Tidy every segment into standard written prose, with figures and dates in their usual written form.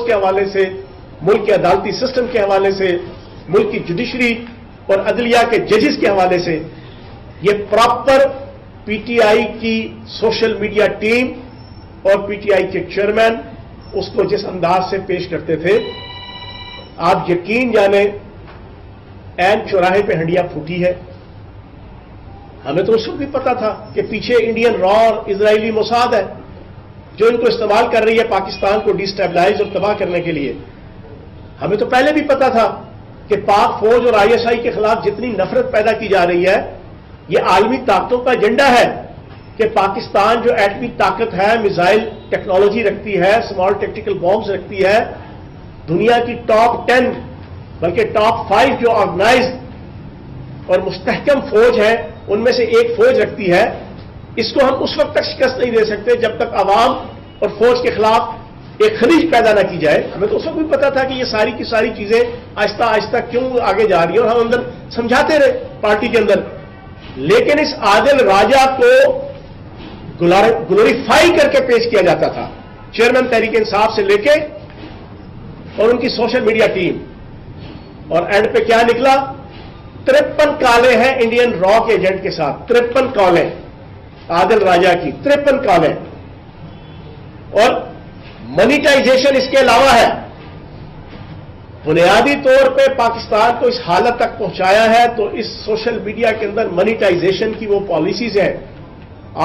کے حوالے سے، ملک کے عدالتی سسٹم کے حوالے سے، ملک کی جوڈیشری اور عدلیہ کے ججز کے حوالے سے، یہ پراپر پی ٹی آئی کی سوشل میڈیا ٹیم اور پی ٹی آئی کے چیئرمین اس کو جس انداز سے پیش کرتے تھے، آپ یقین جانیں عین چوراہے پہ ہنڈیا پھوٹی ہے. ہمیں تو اس وقت بھی پتا تھا کہ پیچھے انڈین را اور اسرائیلی موساد ہے جو ان کو استعمال کر رہی ہے پاکستان کو ڈیسٹیبلائز اور تباہ کرنے کے لیے. ہمیں تو پہلے بھی پتا تھا کہ پاک فوج اور آئی ایس آئی کے خلاف جتنی نفرت پیدا کی جا رہی ہے، یہ عالمی طاقتوں کا ایجنڈا ہے کہ پاکستان جو ایٹمی طاقت ہے، میزائل ٹیکنالوجی رکھتی ہے، اسمال ٹیکٹیکل بامز رکھتی ہے، دنیا کی ٹاپ 10 بلکہ ٹاپ 5 جو آرگنائزڈ اور مستحکم فوج ہے ان میں سے ایک فوج رکھتی ہے. اس کو ہم اس وقت تک شکست نہیں دے سکتے جب تک عوام اور فوج کے خلاف ایک خلیج پیدا نہ کی جائے. ہمیں تو اس وقت بھی پتا تھا کہ یہ ساری کی ساری چیزیں آہستہ آہستہ کیوں آگے جا رہی ہیں اور ہم اندر سمجھاتے رہے پارٹی کے اندر. لیکن اس عادل راجہ کو گلوریفائی کر کے پیش کیا جاتا تھا، چیئرمین تحریک انصاف سے لے کے اور ان کی سوشل میڈیا ٹیم. اور اینڈ پہ کیا نکلا؟ 53 کالیں ہیں انڈین را کے ایجنٹ کے ساتھ، 53 کالیں عادل راجہ کی، 53 کالیں. اور منیٹائزیشن اس کے علاوہ ہے. بنیادی طور پہ پاکستان کو اس حالت تک پہنچایا ہے تو اس سوشل میڈیا کے اندر منیٹائزیشن کی وہ پالیسیز ہیں.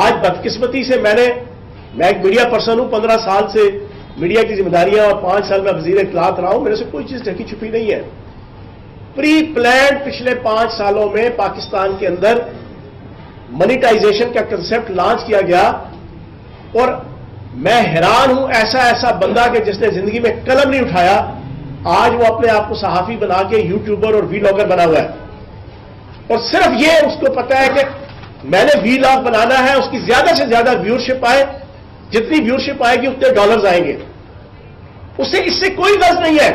آج بدقسمتی سے میں ایک میڈیا پرسن ہوں، 15 سال سے میڈیا کی ذمہ داریاں اور 5 سال میں وزیر اطلاعات رہا ہوں. میرے سے کوئی چیز ڈھکی چھپی نہیں ہے. پری پلانڈ پچھلے 5 سالوں میں پاکستان کے اندر منیٹائزیشن کا کنسپٹ لانچ کیا گیا اور میں حیران ہوں ایسا بندہ کہ جس نے زندگی میں قلم نہیں اٹھایا آج وہ اپنے آپ کو صحافی بنا کے یوٹیوبر اور وی لاگر بنا ہوا ہے. اور صرف یہ اس کو پتا ہے کہ میں نے وی لاگ بنانا ہے، اس کی زیادہ سے زیادہ ویورشپ آئے، جتنی ویورشپ آئے گی اتنے ڈالرز آئیں گے. اسے اس سے کوئی غرض نہیں ہے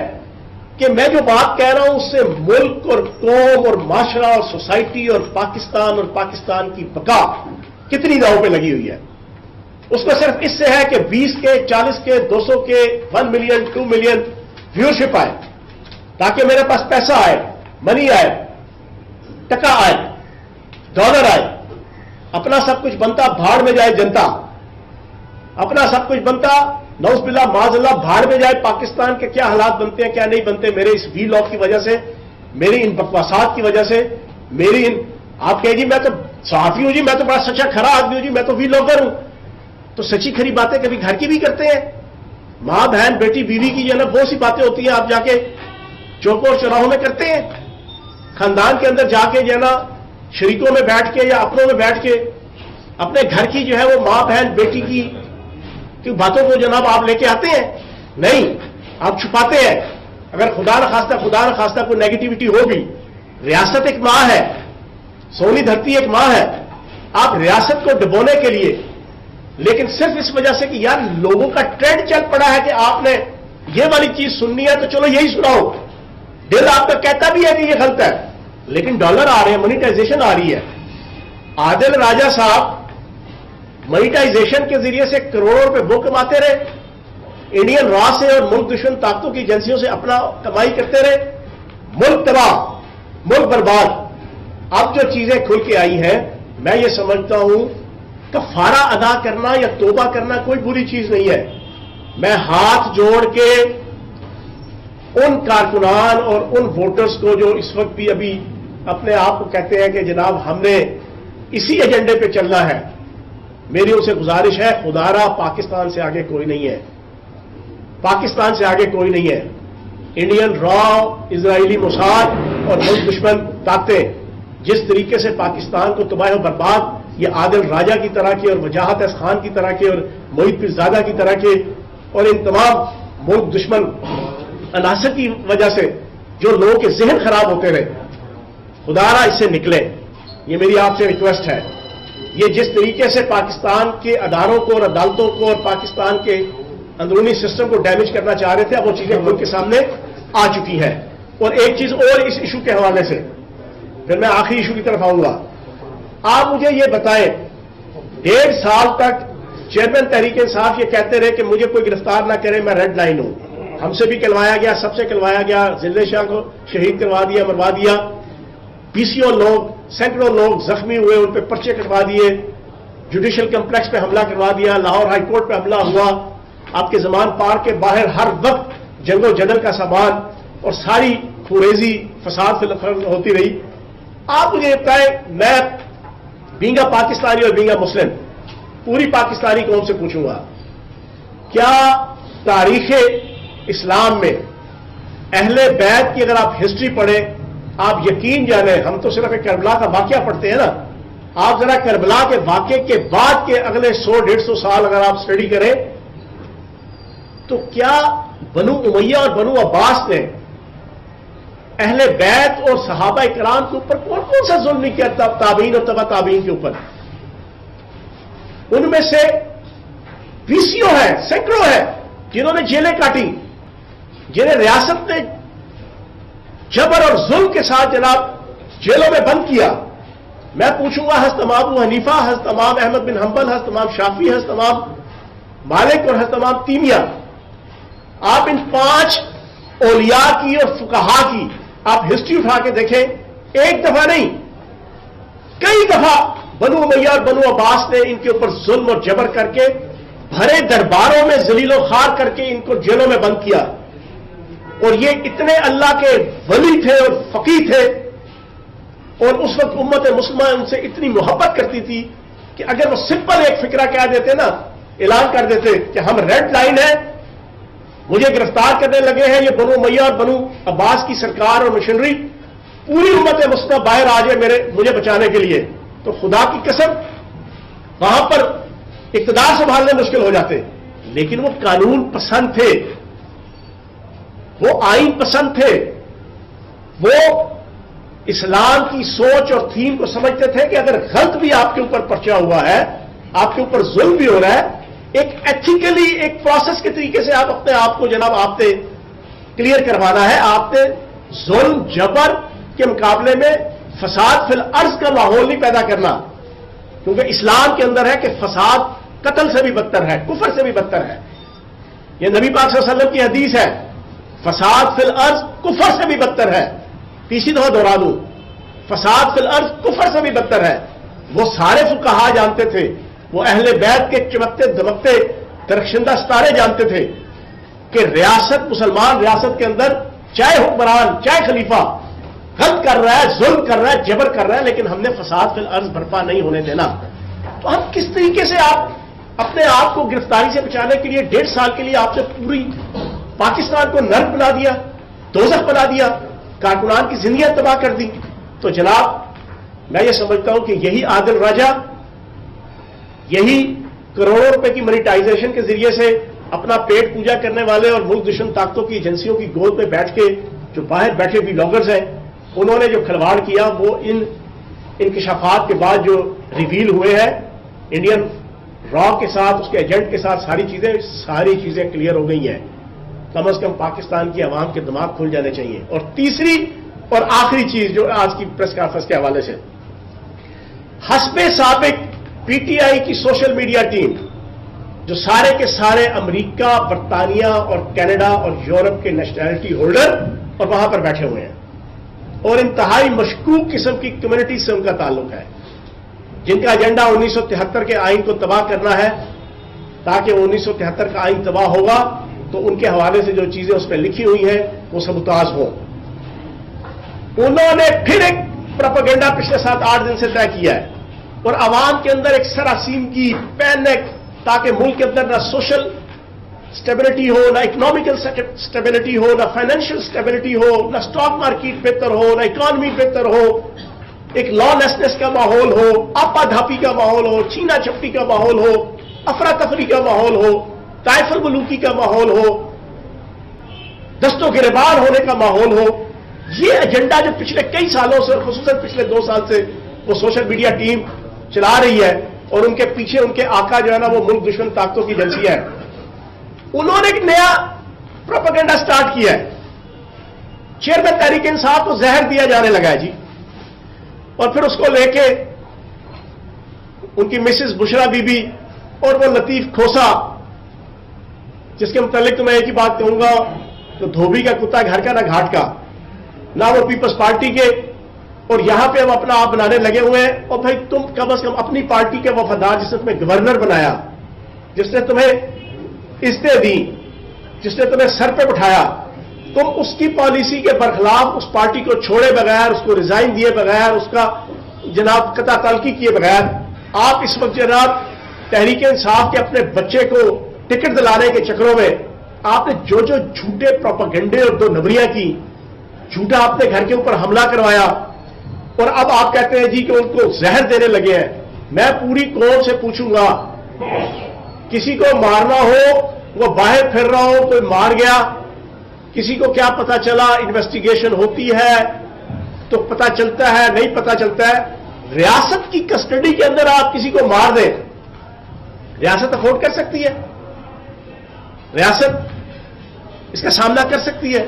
کہ میں جو بات کہہ رہا ہوں اس سے ملک اور قوم اور معاشرہ اور سوسائٹی اور پاکستان کی بقا کتنی داؤں پہ لگی ہوئی ہے. اس کو صرف اس سے ہے کہ 20 کے 40 کے 200 کے 1 ملین 2 ملین ویورشپ آئے تاکہ میرے پاس پیسہ آئے، منی آئے، ٹکا آئے، ڈالر آئے. اپنا سب کچھ بنتا بھاڑ میں جائے جنتا، اپنا سب کچھ بنتا نعوذ باللہ معاذ اللہ بھاڑ میں جائے. پاکستان کے کیا حالات بنتے ہیں کیا نہیں بنتے میرے اس وی لاگ کی وجہ سے، میری ان بکواسات کی وجہ سے، میری آپ کہیں جی میں تو صحافی ہوں جی، میں تو بڑا سچا کھرا آدمی ہوں جی، میں تو وی لاگر ہوں. تو سچی کھری باتیں کبھی گھر کی بھی کرتے ہیں، ماں بہن بیٹی بیوی کی جو ہے نا بہت سی باتیں ہوتی ہیں آپ جا کے چوکوں اور چوراہوں میں کرتے ہیں. خاندان کے اندر جا کے جو ہے نا شریکوں میں بیٹھ کے یا اپنوں میں بیٹھ کے اپنے گھر کی جو ہے وہ ماں بہن بیٹی کی باتوں کو جناب آپ لے کے آتے ہیں؟ نہیں، آپ چھپاتے ہیں. اگر خدا نخواستہ کوئی نیگیٹیوٹی ہوگی، ریاست ایک ماں ہے، سونی دھرتی ایک ماں ہے، آپ ریاست کو ڈبونے کے لیے، لیکن صرف اس وجہ سے کہ یار لوگوں کا ٹرینڈ چل پڑا ہے کہ آپ نے یہ والی چیز سننی ہے تو چلو یہی سناؤ. دل آپ کا کہتا بھی ہے کہ یہ غلط ہے لیکن ڈالر آ رہے ہیں، منیٹائزیشن آ رہی ہے. عادل راجہ صاحب منیٹائزیشن کے ذریعے سے کروڑوں روپے وہ کماتے رہے، انڈین را سے اور ملک دشمن طاقتوں کی ایجنسیوں سے اپنا کمائی کرتے رہے، ملک تباہ، ملک برباد. اب جو چیزیں کھل کے آئی ہیں میں یہ سمجھتا ہوں کفارہ ادا کرنا یا توبہ کرنا کوئی بری چیز نہیں ہے. میں ہاتھ جوڑ کے ان کارکنان اور ان ووٹرز کو جو اس وقت بھی ابھی اپنے آپ کو کہتے ہیں کہ جناب ہم نے اسی ایجنڈے پہ چلنا ہے، میری ان سے گزارش ہے خدا را پاکستان سے آگے کوئی نہیں ہے، پاکستان سے آگے کوئی نہیں ہے. انڈین را، اسرائیلی موساد اور ملک دشمن طاقتیں جس طریقے سے پاکستان کو تباہ و برباد یہ عادل راجہ کی طرح کے اور وجاہت اس خان کی طرح کے اور محیط پیرزادہ کی طرح کے اور ان تمام ملک دشمن عناصر کی وجہ سے جو لوگوں کے ذہن خراب ہوتے رہے، خدا را اس سے نکلے. یہ میری آپ سے ریکویسٹ ہے. یہ جس طریقے سے پاکستان کے اداروں کو اور عدالتوں کو اور پاکستان کے اندرونی سسٹم کو ڈیمیج کرنا چاہ رہے تھے اب وہ چیزیں ملک کے سامنے آ چکی ہیں. اور ایک چیز اور اس ایشو کے حوالے سے پھر میں آخری ایشو کی طرف آؤں گا. آپ مجھے یہ بتائیں 1.5 سال تک چیئرمین تحریک انصاف یہ کہتے رہے کہ مجھے کوئی گرفتار نہ کرے، میں ریڈ لائن ہوں. ہم سے بھی کلوایا گیا، سب سے کلوایا گیا، ضلع شاہ کو شہید کروا دیا، مروا دیا، PCO لوگ، سینکڑوں لوگ زخمی ہوئے، ان پہ پرچے کٹوا دیے، جوڈیشل کمپلیکس پہ حملہ کروا دیا، لاہور ہائی کورٹ پہ حملہ ہوا، آپ کے زمان پارک کے باہر ہر وقت جنگ و جدل کا سامان اور ساری خوریزی فساد ہوتی رہی. آپ مجھے بتائیں، میں بینگا پاکستانی اور بینگا مسلم پوری پاکستانی قوم سے پوچھوں گا، کیا تاریخ اسلام میں اہل بیت کی اگر آپ ہسٹری پڑھیں، آپ یقین جانیں، ہم تو صرف ایک کربلا کا واقعہ پڑھتے ہیں نا، آپ ذرا کربلا کے واقعے کے بعد کے اگلے 100-150 سال اگر آپ اسٹڈی کریں تو کیا بنو امیہ اور بنو عباس نے اہل بیت اور صحابہ کرام کے اوپر کون کون سا ظلم نہیں کیا؟ تابعین اور تبع تابعین کے اوپر. ان میں سے PCO ہے، سینکڑوں ہے جنہوں نے جیلیں کاٹی، جنہیں ریاست نے جبر اور ظلم کے ساتھ جناب جیلوں میں بند کیا. میں پوچھوں گا، حضرت امام ابو حنیفہ، حضرت امام احمد بن حنبل، حضرت امام شافعی، حضرت امام مالک اور حضرت امام تیمیہ، آپ ان 5 اولیاء کی اور فقہا کی آپ ہسٹری اٹھا کے دیکھیں، ایک دفعہ نہیں کئی دفعہ بنو امیہ اور بنو عباس نے ان کے اوپر ظلم اور جبر کر کے بھرے درباروں میں ذلیل و خوار کر کے ان کو جیلوں میں بند کیا. اور یہ اتنے اللہ کے ولی تھے اور فقیہ تھے، اور اس وقت امت مسلمہ ان سے اتنی محبت کرتی تھی کہ اگر وہ سمپل ایک فکرہ کہہ دیتے نا، اعلان کر دیتے کہ ہم ریڈ لائن ہے، مجھے گرفتار کرنے لگے ہیں یہ بنو امیہ اور بنو عباس کی سرکار اور مشنری، پوری امت مسلمہ باہر آ جائے مجھے بچانے کے لیے، تو خدا کی قسم وہاں پر اقتدار سنبھالنے مشکل ہو جاتے. لیکن وہ قانون پسند تھے، وہ آئین پسند تھے، وہ اسلام کی سوچ اور تھیم کو سمجھتے تھے کہ اگر غلط بھی آپ کے اوپر پرچہ ہوا ہے، آپ کے اوپر ظلم بھی ہو رہا ہے، ایک ایتھیکلی ایک پروسیس کے طریقے سے آپ اپنے آپ کو جناب آپ نے کلیئر کروانا ہے. آپ نے ظلم جبر کے مقابلے میں فساد فی الارض کا ماحول نہیں پیدا کرنا، کیونکہ اسلام کے اندر ہے کہ فساد قتل سے بھی بدتر ہے، کفر سے بھی بدتر ہے. یہ نبی پاک صلی اللہ علیہ وسلم کی حدیث ہے، فساد فی الارض کفر سے بھی بدتر ہے. تیسری دفعہ دوہرا دوں، فساد فی الارض کفر سے بھی بدتر ہے. وہ سارے فقہا جانتے تھے، وہ اہل بیت کے چمکتے دمکتے درخشندہ ستارے جانتے تھے کہ ریاست، مسلمان ریاست کے اندر چاہے حکمران چاہے خلیفہ غلط کر رہا ہے، ظلم کر رہا ہے، جبر کر رہا ہے، لیکن ہم نے فساد فی الارض برپا نہیں ہونے دینا. تو ہم کس طریقے سے آپ اپنے آپ کو گرفتاری سے بچانے کے لیے 1.5 سال کے لیے آپ سے پوری پاکستان کو نرک بنا دیا، دوزخ بنا دیا، کارکنان کی زندگیاں تباہ کر دی. تو جناب میں یہ سمجھتا ہوں کہ یہی عادل راجہ، یہی کروڑوں روپے کی منیٹائزیشن کے ذریعے سے اپنا پیٹ پوجا کرنے والے اور ملک دشمن طاقتوں کی ایجنسیوں کی گود میں بیٹھ کے جو باہر بیٹھے ولاگرز ہیں، انہوں نے جو کھلواڑ کیا وہ ان انکشافات کے بعد جو ریویل ہوئے ہیں، انڈین را کے ساتھ، اس کے ایجنٹ کے ساتھ ساری چیزیں کلیئر ہو گئی ہیں. کم از کم پاکستان کی عوام کے دماغ کھل جانے چاہیے. اور تیسری اور آخری چیز جو آج کی پریس کانفرنس کے حوالے سے، حسب سابق PTI کی سوشل میڈیا ٹیم جو سارے کے سارے امریکہ، برطانیہ اور کینیڈا اور یورپ کے نیشنلٹی ہولڈر اور وہاں پر بیٹھے ہوئے ہیں، اور انتہائی مشکوک قسم کی کمیونٹی سے ان کا تعلق ہے، جن کا ایجنڈا 1973 کے آئین کو تباہ کرنا ہے، تاکہ 1973 کا آئین تباہ ہوگا تو ان کے حوالے سے جو چیزیں اس پہ لکھی ہوئی ہیں وہ سبوتاژ ہوں. انہوں نے پھر ایک پروپیگنڈا پچھلے 7-8 دن سے طے کیا ہے، اور عوام کے اندر ایک سراسیمگی، پینک، تاکہ ملک کے اندر نہ سوشل اسٹیبلٹی ہو، نہ اکنامیکل اسٹیبلٹی ہو، نہ فائنینشیل اسٹیبلٹی ہو، نہ اسٹاک مارکیٹ بہتر ہو، نہ اکانومی بہتر ہو، ایک لا لیسنس کا ماحول ہو، آپا دھاپی کا ماحول ہو، چھینا چھپٹی کا ماحول ہو، افراتفری کا ماحول ہو، طائف الملوکی کا ماحول ہو، دست و گریبان ہونے کا ماحول ہو. یہ ایجنڈا جو پچھلے کئی سالوں سے، خصوصاً پچھلے 2 سال سے وہ سوشل میڈیا ٹیم چلا رہی ہے، اور ان کے پیچھے ان کے آقا جو ہے نا وہ ملک دشمن طاقتوں کی ایجنسی ہے. انہوں نے ایک نیا پروپیگنڈا سٹارٹ کیا ہے. چیئرمین تحریک انصاف کو زہر دیا جانے لگا ہے جی، اور پھر اس کو لے کے ان کی مسز بشرا بی بی اور وہ لطیف کھوسا، جس کے متعلق تو میں ایک ہی بات کہوں گا، تو دھوبی کا کتا گھر کا نہ گھاٹ کا، نہ وہ پیپلز پارٹی کے، اور یہاں پہ ہم اپنا آپ بنانے لگے ہوئے ہیں. اور بھائی تم کم از کم اپنی پارٹی کے وفادار، جس نے تمہیں گورنر بنایا، جس نے تمہیں عزتیں دی، جس نے تمہیں سر پہ بٹھایا، تم اس کی پالیسی کے برخلاف اس پارٹی کو چھوڑے بغیر، اس کو ریزائن دیے بغیر، اس کا جناب قطع تلقی کیے بغیر آپ اس وقت جناب تحریک انصاف کے اپنے بچے کو ٹکٹ دلانے کے چکروں میں آپ نے جو جھوٹے پروپیگنڈے اور دو نبریاں کی، جھوٹا آپ نے گھر کے اوپر حملہ کروایا، اور اب آپ کہتے ہیں جی کہ ان کو زہر دینے لگے ہیں. میں پوری قوم سے پوچھوں گا، کسی کو مارنا ہو، وہ باہر پھر رہا ہو، کوئی مار گیا، کسی کو کیا پتا چلا، انویسٹیگیشن ہوتی ہے تو پتا چلتا ہے، نہیں پتا چلتا ہے. ریاست کی کسٹڈی کے اندر آپ کسی کو مار دیں، ریاست افورڈ کر سکتی ہے؟ ریاست اس کا سامنا کر سکتی ہے؟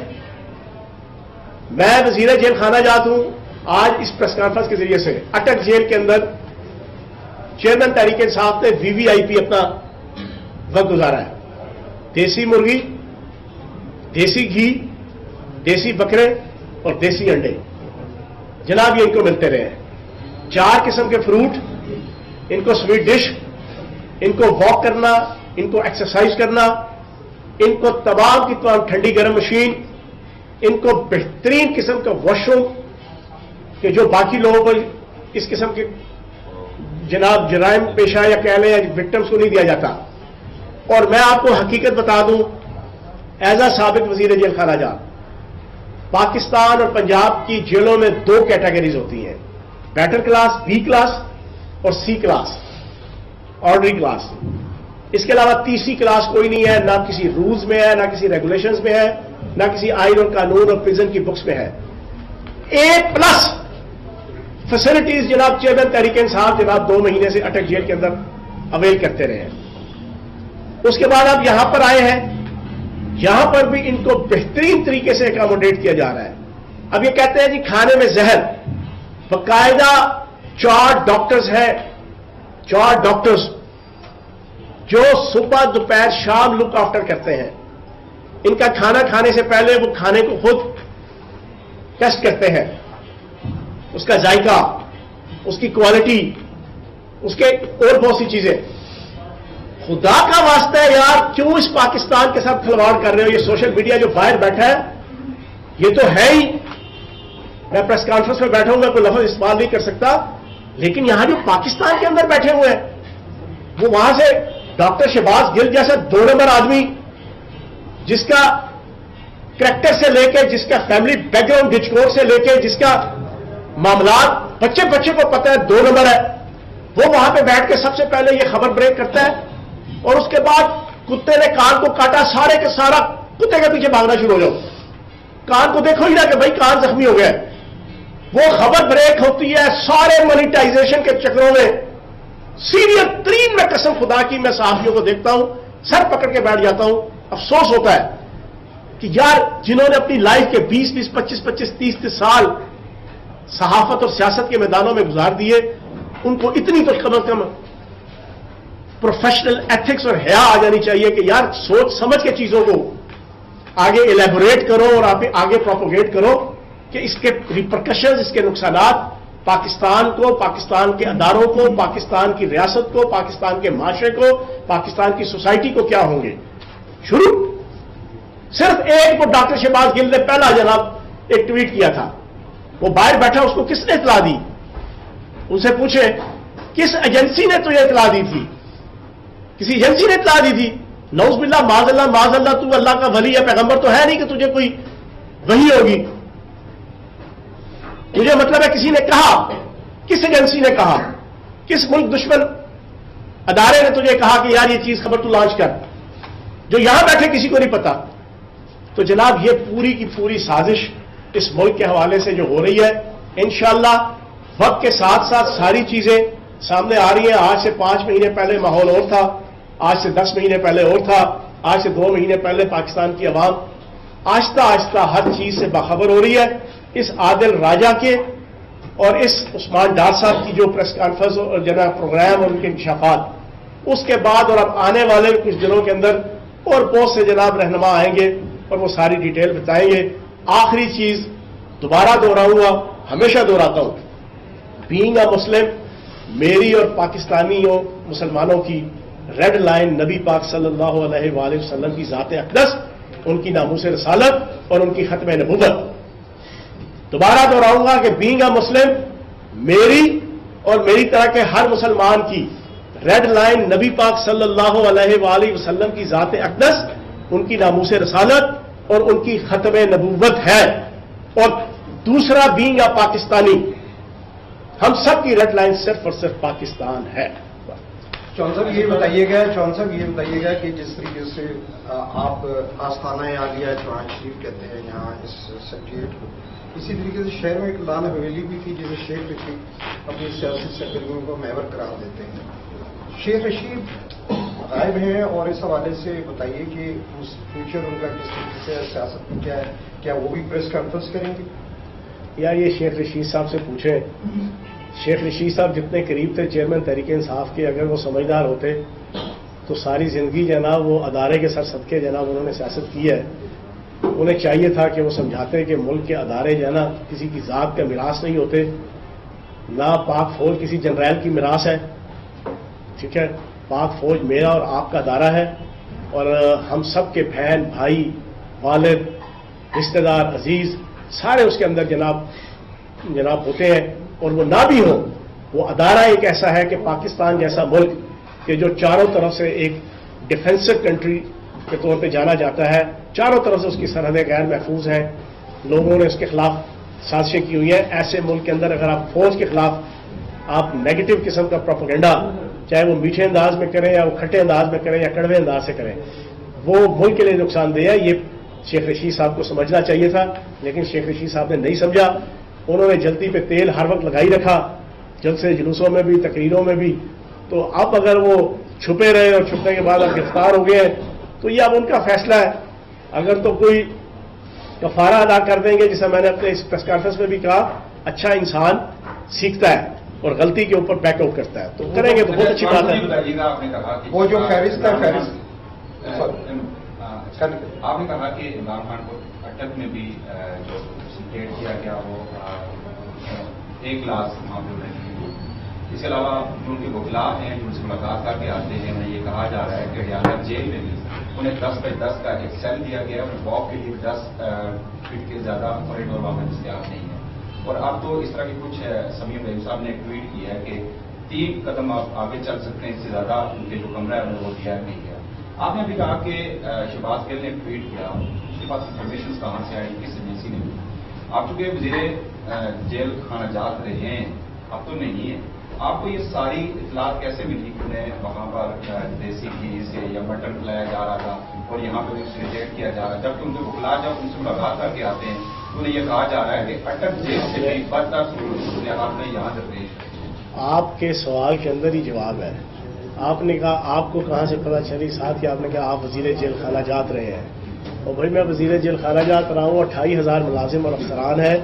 میں وزیر جیل خانہ جات ہوں. آج اس پریس کانفرنس کے ذریعے سے اٹک جیل کے اندر چیئرمین تحریک انصاف نے VVIP اپنا وقت گزارا ہے. دیسی مرغی، دیسی گھی، دیسی بکرے اور دیسی انڈے جناب یہ ان کو ملتے رہے ہیں. 4 قسم کے فروٹ، ان کو سویٹ ڈش، ان کو واک کرنا، ان کو ایکسرسائز کرنا، ان کو تمام کی تمام ٹھنڈی گرم مشین، ان کو بہترین قسم کا واش روم کہ جو باقی لوگوں کو اس قسم کے جناب جرائم پیشہ یا کہہ لیں وکٹمس کو نہیں دیا جاتا. اور میں آپ کو حقیقت بتا دوں، ایز اے سابق وزیر جیل خانہ جات، پاکستان اور پنجاب کی جیلوں میں 2 کیٹیگریز ہوتی ہیں، بیٹر کلاس B کلاس اور C کلاس، آرڈنری کلاس. اس کے علاوہ تیسری کلاس کوئی نہیں ہے، نہ کسی رولز میں ہے، نہ کسی ریگولیشنز میں ہے، نہ کسی آئین اور قانون اور پریزن کی بکس میں ہے. A+ فیسلٹیز جناب چیئرمین تحریک انصاف جناب 2 مہینے سے اٹک جیل کے اندر اویل کرتے رہے ہیں. اس کے بعد آپ یہاں پر آئے ہیں، یہاں پر بھی ان کو بہترین طریقے سے اکاموڈیٹ کیا جا رہا ہے. اب یہ کہتے ہیں جی کھانے میں زہر، باقاعدہ 4 ڈاکٹرز ہیں، 4 ڈاکٹرز جو صبح دوپہر شام لک آفٹر کرتے ہیں. ان کا کھانا کھانے سے پہلے وہ کھانے کو خود ٹیسٹ کرتے ہیں، اس کا ذائقہ، اس کی کوالٹی، اس کے اور بہت سی چیزیں. خدا کا واسطہ ہے یار، کیوں اس پاکستان کے ساتھ کھلواڑ کر رہے ہو؟ یہ سوشل میڈیا جو باہر بیٹھا ہے یہ تو ہے ہی، میں پریس کانفرنس میں بیٹھا ہوں، میں کوئی لفظ استعمال نہیں کر سکتا، لیکن یہاں جو پاکستان کے اندر بیٹھے ہوئے ہیں وہ وہاں سے ڈاکٹر شہباز گل جیسا 2 نمبر آدمی، جس کا کریکٹر سے لے کے، جس کا فیملی بیک گراؤنڈ ڈچکور سے لے کے، جس کا معاملات بچے کو پتہ ہے 2 نمبر ہے، وہ وہاں پہ بیٹھ کے سب سے پہلے یہ خبر بریک کرتا ہے، اور اس کے بعد کتے نے کان کو کاٹا، سارے کے سارا کتے کے پیچھے بھاگنا شروع ہو جاؤ. کان کو دیکھو ہی نہ کہ بھائی کان زخمی ہو گیا. وہ خبر بریک ہوتی ہے سارے مانیٹائزیشن کے چکروں میں. سیریس ترین میں قسم خدا کی میں صحافیوں کو دیکھتا ہوں، سر پکڑ کے بیٹھ جاتا ہوں. افسوس ہوتا ہے کہ یار جنہوں نے اپنی لائف کے 20 25 30 سال صحافت اور سیاست کے میدانوں میں گزار دیے، ان کو اتنی تو کم از کم پروفیشنل ایتھکس اور حیا آ جانی چاہیے کہ یار سوچ سمجھ کے چیزوں کو آگے ایلیبوریٹ کرو اور آگے پروپوگیٹ کرو کہ اس کے ریپرکشنز، اس کے نقصانات پاکستان کو، پاکستان کے اداروں کو، پاکستان کی ریاست کو، پاکستان کے معاشرے کو، پاکستان کی سوسائٹی کو کیا ہوں گے. شروع صرف ایک وہ ڈاکٹر شہباز گل نے پہلا جناب ایک ٹویٹ کیا تھا، وہ باہر بیٹھا، اس کو کس نے اطلاع دی؟ ان سے پوچھے کس ایجنسی نے تجھے اطلاع دی تھی؟ کسی ایجنسی نے اطلاع دی تھی؟ نعوذ باللہ، معاذ اللہ، تو اللہ کا ولی یا پیغمبر تو ہے نہیں کہ تجھے کوئی وحی ہوگی. مجھے مطلب ہے کسی نے کہا، کس ایجنسی نے کہا، کس ملک دشمن ادارے نے تجھے کہا کہ یار یہ چیز خبر تو لانچ کر، جو یہاں بیٹھے کسی کو نہیں پتا. تو جناب یہ پوری کی پوری سازش اس ملک کے حوالے سے جو ہو رہی ہے، انشاءاللہ وقت کے ساتھ ساتھ ساری چیزیں سامنے آ رہی ہیں. آج سے 5 مہینے پہلے ماحول اور تھا، آج سے 10 مہینے پہلے اور تھا، آج سے 2 مہینے پہلے پاکستان کی عوام آہستہ آہستہ ہر چیز سے باخبر ہو رہی ہے. اس عادل راجہ کے اور اس عثمان ڈار صاحب کی جو پریس کانفرنس اور جناب پروگرام اور ان کے انکشافات، اس کے بعد اور اب آنے والے کچھ دنوں کے اندر اور بہت سے جناب رہنما آئیں گے اور وہ ساری ڈیٹیل بتائیں گے. آخری چیز دوبارہ دہراؤں گا, ہمیشہ دہراتا ہوں, بینگ اے مسلم میری اور پاکستانیوں مسلمانوں کی ریڈ لائن نبی پاک صلی اللہ علیہ وآلہ وسلم کی ذات اقدس, ان کی ناموس رسالت اور ان کی ختم نبوت. دوبارہ دہراؤں گا کہ بینگ اے مسلم میری اور میری طرح کے ہر مسلمان کی ریڈ لائن نبی پاک صلی اللہ علیہ وآلہ وسلم کی ذات اقدس, ان کی ناموس رسالت اور ان کی ختم نبوت ہے. اور دوسرا بینگ اے پاکستانی, ہم سب کی ریڈ لائن صرف اور صرف پاکستان ہے. چون صاحب یہ بتائیے گا کہ جس طریقے سے آپ آستانہ عالیہ چوہان شریف کہتے ہیں یہاں اس سیکریٹریٹ کو, اسی طریقے سے شہر میں ایک لال حویلی بھی تھی جسے شیخ رشید اپنی سیاسی سرگرمیوں کو محور قرار دیتے ہیں. شیخ رشید غائب ہیں اور اس حوالے سے بتائیے کہ فیوچر ان کا کس طریقے سے سیاست میں کیا ہے, کیا وہ بھی پریس کانفرنس کریں گے؟ یا یہ شیخ رشید صاحب سے پوچھیں. شیخ رشید صاحب جتنے قریب تھے چیئرمین تحریک انصاف کے, اگر وہ سمجھدار ہوتے تو ساری زندگی جناب وہ ادارے کے سر صدقے جناب انہوں نے سیاست کی ہے. انہیں چاہیے تھا کہ وہ سمجھاتے کہ ملک کے ادارے جناب کسی کی ذات کا میراث نہیں ہوتے, نہ پاک فوج کسی جنرل کی میراث ہے. ٹھیک ہے, پاک فوج میرا اور آپ کا ادارہ ہے, اور ہم سب کے بہن بھائی والد رشتہ دار عزیز سارے اس کے اندر جناب ہوتے ہیں. اور وہ نہ بھی ہو, وہ ادارہ ایک ایسا ہے کہ پاکستان جیسا ملک کہ جو چاروں طرف سے ایک ڈیفینسو کنٹری کے طور پہ جانا جاتا ہے, چاروں طرف سے اس کی سرحدیں غیر محفوظ ہیں, لوگوں نے اس کے خلاف سازشیں کی ہوئی ہیں. ایسے ملک کے اندر اگر آپ فوج کے خلاف آپ نیگیٹو قسم کا پروپیگنڈا, چاہے وہ میٹھے انداز میں کریں یا وہ کھٹے انداز میں کریں یا کڑوے انداز سے کریں, وہ ملک کے لیے نقصان دہ ہے. یہ شیخ رشید صاحب کو سمجھنا چاہیے تھا, لیکن شیخ رشید صاحب نے نہیں سمجھا. انہوں نے جلدی پہ تیل ہر وقت لگائی رکھا, جلسے جلوسوں میں بھی تقریروں میں بھی. تو اب اگر وہ چھپے رہے اور چھپنے کے بعد اب گرفتار ہو گئے تو یہ اب ان کا فیصلہ ہے. اگر تو کوئی کفارہ ادا کر دیں گے, جیسا میں نے اپنے اس پریس کانفرنس میں بھی کہا, اچھا انسان سیکھتا ہے اور غلطی کے اوپر بیک آؤٹ کرتا ہے, تو کریں گے تو بہت اچھی بات ہے. وہ جو فہرست ہے آپ نے کہا کہ عمران خان کو اٹک میں بھی جو سیکریٹ کیا گیا وہ 1 لاکھ معاملوں میں. اس کے علاوہ جو ان کے وکلاء ہیں جو ان سے ملاقات کر کے آتے ہیں, انہیں یہ کہا جا رہا ہے کہ اڈیالہ جیل میں بھی انہیں 10x10 کا ایک سیل دیا گیا, اور واک کے لیے 10 فٹ کے زیادہ کوریڈور وہاں دستیاب نہیں ہے. اور اب تو اس طرح کی کچھ سمیم رحیم صاحب نے ایک ٹویٹ کیا ہے کہ 3 قدم آپ آگے چل سکتے ہیں, اس سے زیادہ ان کے جو کمرہ ہے انہیں وہ دیا نہیں گیا. آپ نے ابھی کہا کہ شہباز گل نے ٹویٹ کیا, اس کے پاس انفارمیشن کہاں سے آئی, کس ایجنسی نے. آپ چونکہ وزیر جیل خانہ جات رہے ہیں, اب تو نہیں ہے, آپ کو یہ ساری اطلاعات کیسے ملی کہ انہیں وہاں پر دیسی گھی سے یا مٹن کھلایا جا رہا تھا اور یہاں پہ اسے ریجیکٹ کیا جا رہا ہے, جبکہ ان کے وکلاء جب ان سے ملاقات کر کے آتے ہیں تو انہیں یہ کہا جا رہا ہے کہ اٹک جیل سے بھی بدتر صورتحال نے یہاں درپیش. آپ کے سوال کے اندر ہی جواب ہے. آپ نے کہا آپ کو کہاں سے پتہ چلی, ساتھ ہی آپ نے کہا آپ وزیر جیل خانہ جات رہے ہیں. اور بھائی میں وزیر جیل خانہ جات رہا ہوں, 28,000 ملازم اور افسران ہیں.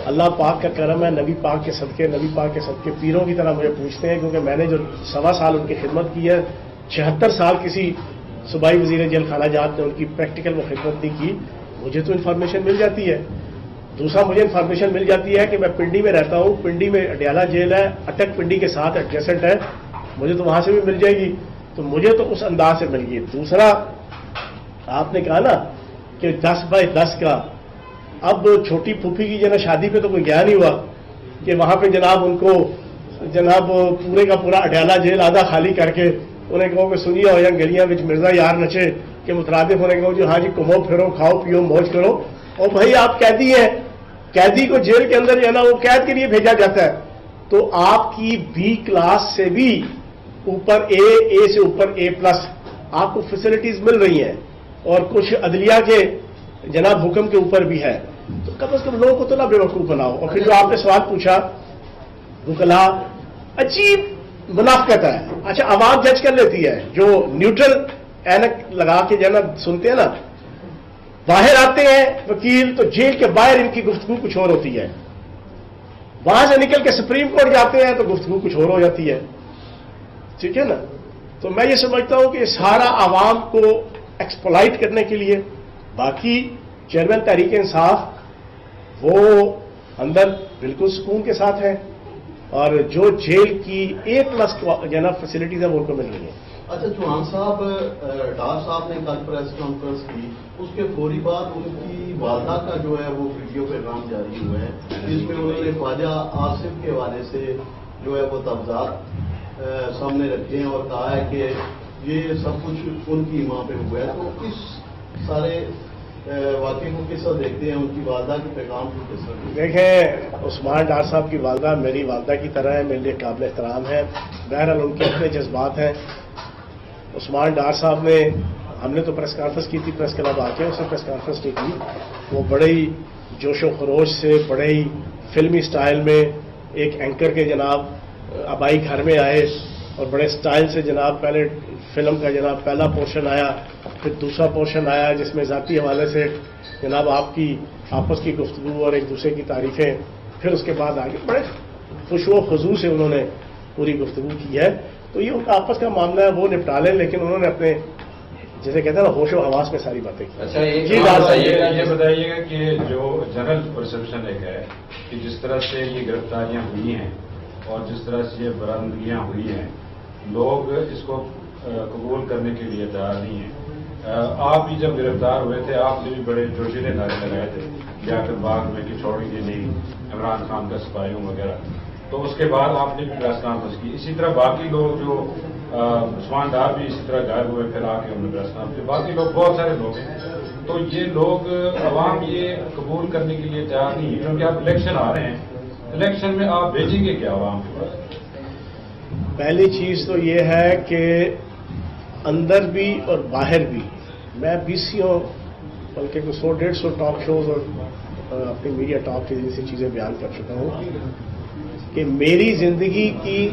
اللہ پاک کا کرم ہے, نبی پاک کے صدقے پیروں کی طرح مجھے پوچھتے ہیں, کیونکہ میں نے جو 1.25 سال ان کی خدمت کی ہے, 76 سال کسی صوبائی وزیر جیل خانہ جات نے ان کی پریکٹیکل وہ خدمت نہیں کی. مجھے تو انفارمیشن مل جاتی ہے. دوسرا مجھے انفارمیشن مل جاتی ہے کہ میں پنڈی میں رہتا ہوں, پنڈی میں اڈیالہ جیل ہے, اٹک پنڈی کے ساتھ ایڈجسنٹ ہے, مجھے تو وہاں سے بھی مل جائے گی, تو مجھے تو اس انداز سے مل گئی. دوسرا آپ نے کہا نا کہ 10x10 کا, اب چھوٹی پھوپھی کی جناب شادی پہ تو کوئی گیا نہیں ہوا کہ وہاں پہ جناب ان کو جناب پورے کا پورا اڈیالہ جیل آدھا خالی کر کے انہیں کہو کہ سنیے ہو یا گلیاں میں مرزا یار نچے کے مترادف ہونے کہو جو ہاں جی کمو پھرو کھاؤ پیو موج کرو. اور بھائی آپ قیدی ہیں, قیدی کو جیل کے اندر جو ہے نا وہ قید کے لیے بھیجا جاتا ہے, تو آپ کی بی کلاس سے بھی اوپر اے سے اوپر A+ آپ کو فیسلٹیز مل رہی ہیں, اور کچھ عدلیہ کے جناب حکم کے اوپر بھی ہے. تو کم از کم لوگوں کو تو نہ بے وقوف بناؤ. اور پھر جو آپ نے سوال پوچھا وکلاء, عجیب منافقت ہے. اچھا عوام جج کر لیتی ہے, جو نیوٹرل اینک لگا کے جو ہے نا سنتے ہیں نا, باہر آتے ہیں وکیل تو جیل کے باہر ان کی گفتگو کچھ اور ہوتی ہے, وہاں سے نکل کے سپریم کورٹ جاتے ہیں تو گفتگو کچھ اور ہو جاتی ہے. ٹھیک ہے نا. تو میں یہ سمجھتا ہوں کہ سارا عوام کو ایکسپلائٹ کرنے کے لیے باقی چیئرمین تحریک انصاف وہ اندر بالکل سکون کے ساتھ ہیں اور جو جیل کی A+ جناب فیسلٹیز ہیں وہ ان کو مل رہی ہیں. اچھا چوہان صاحب، ڈار صاحب نے کل پریس کانفرنس کی، اس کے فوری بعد ان کی والدہ کا جو ہے وہ ویڈیو پیغام جاری ہوا ہے جس میں انہوں نے خواجہ آصف کے حوالے سے جو ہے وہ تفضیلات سامنے رکھے ہیں اور کہا ہے کہ یہ سب کچھ ان کی ماں پہ ہوا ہے. تو اس سارے واقعے کو کس طرح دیکھتے ہیں؟ ان کی والدہ کے پیغام کو کس طرح؟ دیکھیں، عثمان ڈار صاحب کی والدہ میری والدہ کی طرح ہے، میرے لیے قابل احترام ہے. بہرحال ان کے اپنے جذبات ہیں. عثمان ڈار صاحب نے، ہم نے تو پریس کانفرنس کی تھی پریس کلب آ کے، اس نے پریس کانفرنس نہیں کی. وہ بڑے ہی جوش و خروش سے، بڑے ہی فلمی سٹائل میں ایک اینکر کے جناب آبائی گھر میں آئے اور بڑے سٹائل سے جناب پہلے فلم کا جناب پہلا پورشن آیا، پھر دوسرا پورشن آیا جس میں ذاتی حوالے سے جناب آپ کی آپس کی گفتگو اور ایک دوسرے کی تعریفیں، پھر اس کے بعد آگے بڑے خوش و خضوع سے انہوں نے پوری گفتگو کی ہے. تو یہ ان کا آپس کا معاملہ ہے، وہ نپٹا لیں، لیکن انہوں نے اپنے جیسے کہتے ہیں نا ہوش و حواس میں ساری باتیں کی. اچھا یہ بتائیے گا کہ جو جنرل پرسپشن ایک ہے کہ جس طرح سے یہ گرفتاریاں ہوئی ہیں اور جس طرح سے یہ برآمدگیاں ہوئی ہیں، لوگ اس کو قبول کرنے کے لیے تیار نہیں ہیں. آپ بھی جب گرفتار ہوئے تھے آپ نے بھی بڑے جوشیلے نعرے لگائے تھے، جا کر باغ میں کہ چھوڑیں گے نہیں عمران خان کا سپاہیوں وغیرہ. تو اس کے بعد آپ نے بھی پریس کانفرنس کی. اسی طرح باقی لوگ جو عثمان ڈار بھی اسی طرح غائب ہوئے، پھر آ کے انہوں نے پریس کانفرنس کی. باقی لوگ بہت سارے لوگ ہیں. تو یہ لوگ عوام یہ قبول کرنے کے لیے تیار نہیں ہے کیونکہ آپ الیکشن آ رہے ہیں. الیکشن میں آپ بھیجیں گے کیا عوام کے پاس؟ پہلی چیز تو یہ ہے کہ اندر بھی اور باہر بھی میں 20 بلکہ 100-150 ٹاک شوز اور اپنی میڈیا ٹاک کی جیسی چیزیں بیان کر چکا ہوں کہ میری زندگی کی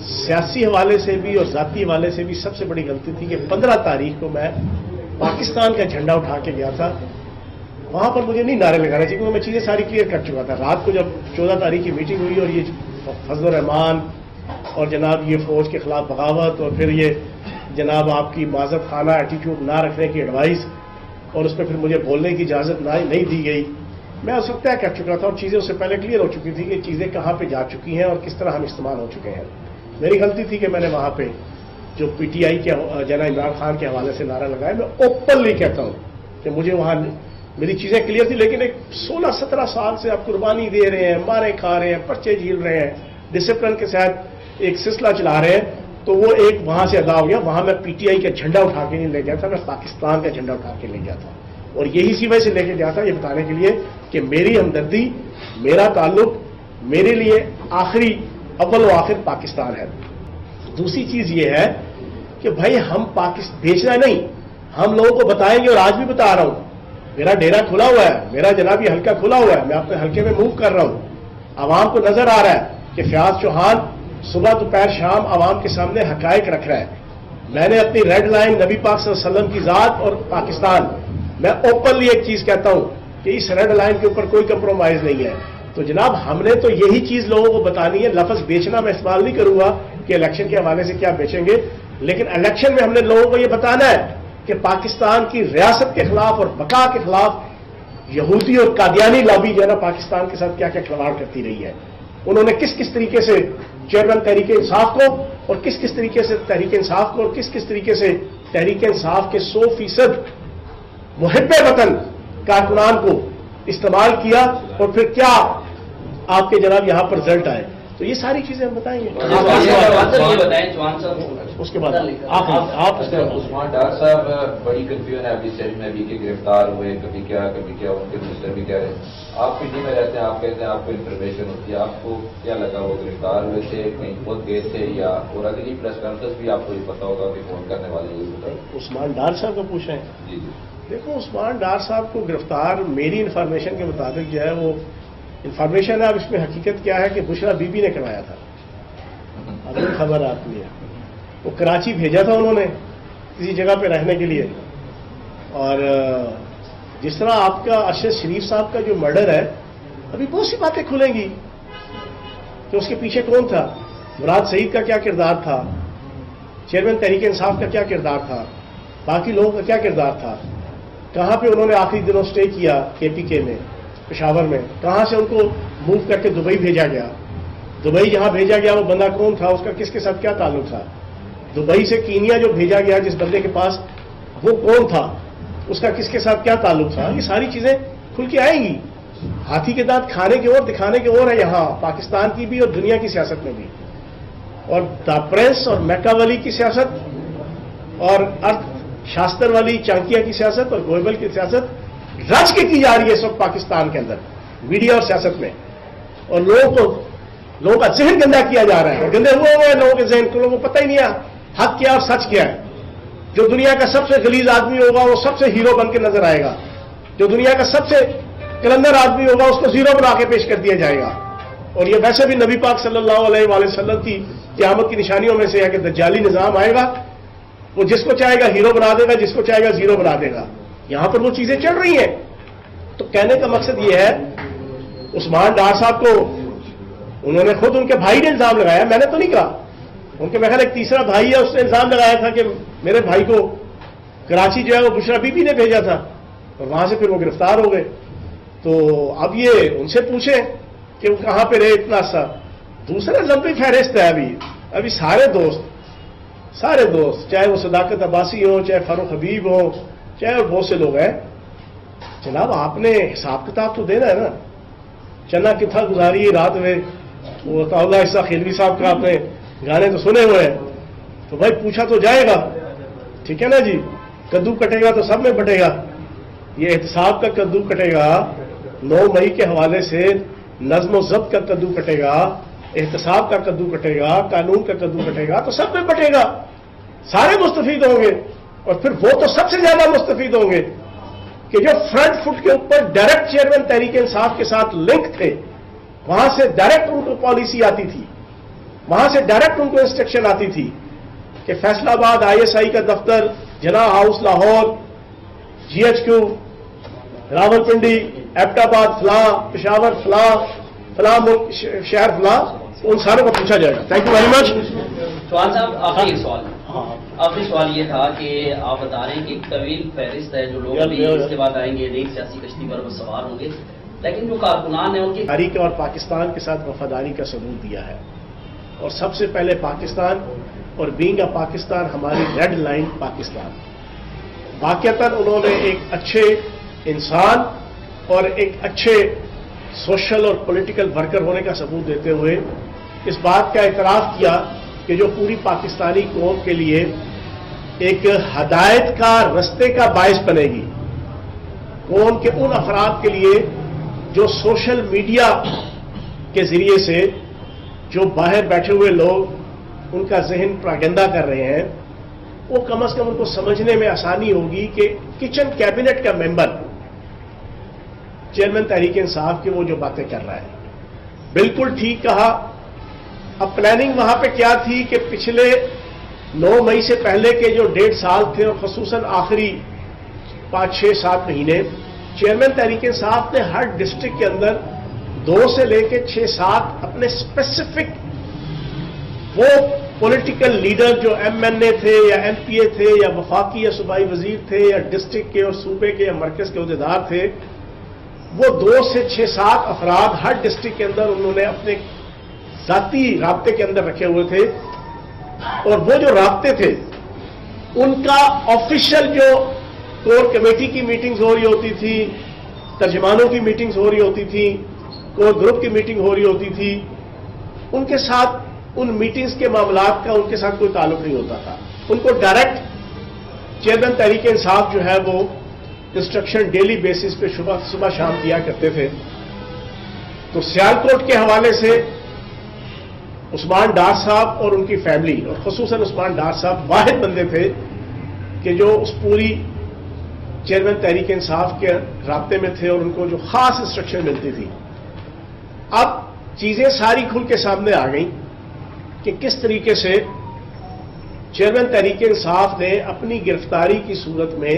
سیاسی حوالے سے بھی اور ذاتی حوالے سے بھی سب سے بڑی غلطی تھی کہ 15 تاریخ کو میں پاکستان کا جھنڈا اٹھا کے گیا تھا. وہاں پر مجھے نہیں نعرے لگانے چاہیے کیونکہ میں چیزیں ساری کلیئر کر چکا تھا. رات کو جب 14 تاریخ کی میٹنگ ہوئی اور یہ فضل الرحمان اور جناب یہ فوج کے خلاف بغاوت اور پھر یہ جناب آپ کی معذرت خانہ ایٹیچیوڈ نہ رکھنے کی ایڈوائس اور اس پہ پھر مجھے بولنے کی اجازت نہیں دی گئی، میں اس وقت طے کر چکا تھا اور چیزیں اس سے پہلے کلیئر ہو چکی تھی کہ چیزیں کہاں پہ جا چکی ہیں اور کس طرح ہم استعمال ہو چکے ہیں. میری غلطی تھی کہ میں نے وہاں پہ جو PTI کے جناب عمران خان کے حوالے سے نعرہ لگایا. میں اوپنلی کہتا ہوں کہ مجھے وہاں میری چیزیں کلیئر تھی، لیکن ایک 16-17 سال سے آپ قربانی دے رہے ہیں، مارے کھا رہے ہیں، پرچے جھیل رہے ہیں، ڈسپلن کے ساتھ ایک سلسلہ چلا رہے ہیں، تو وہ ایک وہاں سے ادا ہو گیا. وہاں میں PTI کا جھنڈا اٹھا کے نہیں لے گیا تھا، میں پاکستان کا جھنڈا اٹھا کے لے گیا تھا. اور یہی سی وجہ سے لے کے گیا تھا یہ بتانے کے لیے کہ میری ہمدردی، میرا تعلق میرے لیے آخری اول و آخر پاکستان ہے. دوسری چیز یہ ہے کہ بھائی ہم بیچنا نہیں، ہم لوگوں کو بتائیں گے. اور آج بھی بتا رہا ہوں، میرا ڈیرا کھلا ہوا ہے، میرا جناب یہ حلقہ کھلا ہوا ہے، میں اپنے حلقے میں موو کر رہا ہوں. عوام کو نظر آ رہا ہے کہ فیاض چوہان صبح دوپہر شام عوام کے سامنے حقائق رکھ رہا ہے. میں نے اپنی ریڈ لائن نبی پاک صلی اللہ علیہ وسلم کی ذات اور پاکستان، میں اوپنلی ایک چیز کہتا ہوں کہ اس ریڈ لائن کے اوپر کوئی کمپرومائز نہیں ہے. تو جناب ہم نے تو یہی چیز لوگوں کو بتانی ہے. لفظ بیچنا میں استعمال نہیں کروں گا کہ الیکشن کے حوالے سے کیا بیچیں گے، لیکن الیکشن میں ہم نے لوگوں کو یہ بتانا ہے کہ پاکستان کی ریاست کے خلاف اور بقا کے خلاف یہودی اور قادیانی لابی جو ہے نا پاکستان کے ساتھ کیا کیا کھلواڑ کرتی رہی ہے. انہوں نے کس کس طریقے سے چیئرمین تحریک انصاف کو اور کس کس طریقے سے تحریک انصاف کو اور کس کس طریقے سے تحریک انصاف کے 100% محب وطن کارکنان کو استعمال کیا اور پھر کیا آپ کے جناب یہاں پر رزلٹ آئے. تو یہ ساری چیزیں ہم بتائیں گے. اس کے بعد آپ عثمان ڈار صاحب بڑی کنفیوژن ہے ابھی سیل میں بھی کہ گرفتار ہوئے، کبھی کیا ان کے منسٹر بھی کہہ رہے ہیں. آپ پی ٹی میں رہتے ہیں، آپ کہتے ہیں آپ کو انفارمیشن ہوتی ہے، آپ کو کیا لگا وہ گرفتار ہوئے تھے، کہیں خود گئے تھے یا؟ اور اگلی پریس کانفرنس بھی آپ کو یہ پتا ہوگا کہ فون کرنے والے یہ بتائیں. عثمان ڈار صاحب کو پوچھیں. جی دیکھو عثمان ڈار صاحب کو گرفتار میری انفارمیشن کے مطابق جو ہے وہ انفارمیشن ہے، اب اس میں حقیقت کیا ہے کہ بشرا بی بی نے کروایا تھا. ابھی خبر آتی ہے وہ کراچی بھیجا تھا انہوں نے کسی جگہ پہ رہنے کے لیے. اور جس طرح آپ کا ارشد شریف صاحب کا جو مرڈر ہے، ابھی بہت سی باتیں کھلیں گی کہ اس کے پیچھے کون تھا، مراد سعید کا کیا کردار تھا، چیئرمین تحریک انصاف کا کیا کردار تھا، باقی لوگوں کا کیا کردار تھا. کہاں پہ انہوں نے آخری دنوں سٹے کیا KPK میں، پشاور میں، کہاں سے ان کو موو کر کے دبئی بھیجا گیا، دبئی جہاں بھیجا گیا وہ بندہ کون تھا، اس کا کس کے ساتھ کیا تعلق تھا، دبئی سے کینیا جو بھیجا گیا جس بندے کے پاس وہ کون تھا، اس کا کس کے ساتھ کیا تعلق تھا، یہ ساری چیزیں کھل کے آئیں گی. ہاتھی کے دانت کھانے کے اور دکھانے کے اور ہے یہاں پاکستان کی بھی اور دنیا کی سیاست میں بھی. اور دا پرنس اور میکاولی کی سیاست اور ارتھ شاستر والی چانکیا کی سیاست اور گوئبل کی سیاست رچ کے کی جا رہی ہے اس وقت پاکستان کے اندر میڈیا اور سیاست میں. اور لوگوں کا ذہن گندا کیا جا رہا ہے، گندے ہوئے ہیں لوگوں کے ذہن کو، لوگوں کو پتہ ہی نہیں ہے حق کیا اور سچ کیا ہے. جو دنیا کا سب سے غلیظ آدمی ہوگا وہ سب سے ہیرو بن کے نظر آئے گا، جو دنیا کا سب سے کلندر آدمی ہوگا اس کو زیرو بنا کے پیش کر دیا جائے گا. اور یہ ویسے بھی نبی پاک صلی اللہ علیہ وآلہ وسلم کی قیامت کی نشانیوں میں سے ہے کہ دجالی نظام آئے گا، وہ جس کو چاہے گا ہیرو بنا دے گا، جس کو چاہے گا زیرو بنا دے گا. یہاں پر وہ چیزیں چل رہی ہیں. تو کہنے کا مقصد یہ ہے، عثمان ڈار صاحب کو انہوں نے خود ان کے بھائی نے الزام لگایا، میں نے تو نہیں کہا. ان کے میرے ایک تیسرا بھائی ہے، اس نے الزام لگایا تھا کہ میرے بھائی کو کراچی جو ہے وہ بشرا بی بی نے بھیجا تھا اور وہاں سے پھر وہ گرفتار ہو گئے. تو اب یہ ان سے پوچھیں کہ وہ کہاں پہ رہے اتنا عرصہ. دوسرا لمبی فہرست ہے ابھی سارے دوست چاہے وہ صداقت عباسی ہو، چاہے فاروق حبیب ہو، چاہے اور بہت سے لوگ ہیں. جناب آپ نے حساب کتاب تو دینا ہے نا. چنا کتھا گزاری رات میں، وہ طاولہ حصہ خیلوی صاحب کا آپ نے گانے تو سنے ہوئے ہیں، تو بھائی پوچھا تو جائے گا. ٹھیک ہے نا جی، کدو کٹے گا تو سب میں بٹے گا. یہ احتساب کا کدو کٹے گا، 9 مئی کے حوالے سے نظم و ضبط کا کدو کٹے گا، احتساب کا کدو کٹے گا، قانون کا کدو کٹے گا، تو سب میں بٹے گا، سارے مستفید ہوں گے. اور پھر وہ تو سب سے زیادہ مستفید ہوں گے کہ جو فرنٹ فٹ کے اوپر ڈائریکٹ چیئرمین تحریک انصاف کے ساتھ لنک تھے، وہاں سے ڈائریکٹ ان کو پالیسی آتی تھی، وہاں سے ڈائریکٹ ان کو انسٹرکشن آتی تھی کہ فیصلہ آباد ISI کا دفتر، Jinnah house Lahore, GHQ Rawalpindi, Abbottabad فلاں، پشاور فلاں ملک شہر فلاں، ان ساروں کو پوچھا جائے گا. Thank you very much. Chauhan صاحب آخری سوال یہ تھا کہ آپ بتا رہے ہیں کہ ایک طویل فہرست ہے جو لوگ ابھی اس کے بعد آئیں گے نئی سیاسی کشتی پر وہ سوار ہوں گے، لیکن جو کارکنان ہیں ان کی تاریخ اور پاکستان کے ساتھ وفاداری کا ثبوت دیا ہے. اور سب سے پہلے پاکستان اور بینگ اے پاکستان ہماری ریڈ لائن پاکستان. واقعتاً انہوں نے ایک اچھے انسان اور ایک اچھے سوشل اور پولیٹیکل ورکر ہونے کا ثبوت دیتے ہوئے اس بات کا اعتراف کیا کہ جو پوری پاکستانی قوم کے لیے ایک ہدایت کا رستے کا باعث بنے گی. قوم کے ان افراد کے لیے جو سوشل میڈیا کے ذریعے سے جو باہر بیٹھے ہوئے لوگ ان کا ذہن پراگنڈا کر رہے ہیں، وہ کم از کم ان کو سمجھنے میں آسانی ہوگی کہ کچن کیبنٹ کا ممبر چیئرمین تحریک انصاف کے وہ جو باتیں کر رہا ہے بالکل ٹھیک کہا. اب پلاننگ وہاں پہ کیا تھی کہ پچھلے 9 مئی سے پہلے کے جو 1.5 سال تھے اور خصوصاً آخری 5, 6, 7 مہینے چیئرمین تحریک انصاف نے ہر ڈسٹرکٹ کے اندر 2 سے لے کے 6, 7 اپنے اسپیسیفک وہ پولیٹیکل لیڈر جو MNA تھے یا MPA تھے یا وفاقی یا صوبائی وزیر تھے یا ڈسٹرکٹ کے اور صوبے کے یا مرکز کے عہدیدار تھے، وہ 2 سے 6, 7 افراد ہر ڈسٹرکٹ کے اندر انہوں نے اپنے ذاتی رابطے کے اندر رکھے ہوئے تھے. اور وہ جو رابطے تھے ان کا آفیشیل جو کور کمیٹی کی میٹنگز ہو رہی ہوتی تھی، ترجمانوں کی میٹنگز ہو رہی ہوتی تھی، کور گروپ کی میٹنگ ہو رہی ہوتی تھی، ان کے ساتھ ان میٹنگز کے معاملات کا ان کے ساتھ کوئی تعلق نہیں ہوتا تھا. ان کو ڈائریکٹ چیئرمین تحریک انصاف جو ہے وہ انسٹرکشن ڈیلی بیسس پہ صبح شام دیا کرتے تھے. تو سیالکوٹ کے حوالے سے عثمان ڈار صاحب اور ان کی فیملی اور خصوصاً عثمان ڈار صاحب واحد بندے تھے کہ جو اس پوری چیئرمین تحریک انصاف کے رابطے میں تھے اور ان کو جو خاص انسٹرکشن ملتی تھی. اب چیزیں ساری کھل کے سامنے آ گئیں کہ کس طریقے سے چیئرمین تحریک انصاف نے اپنی گرفتاری کی صورت میں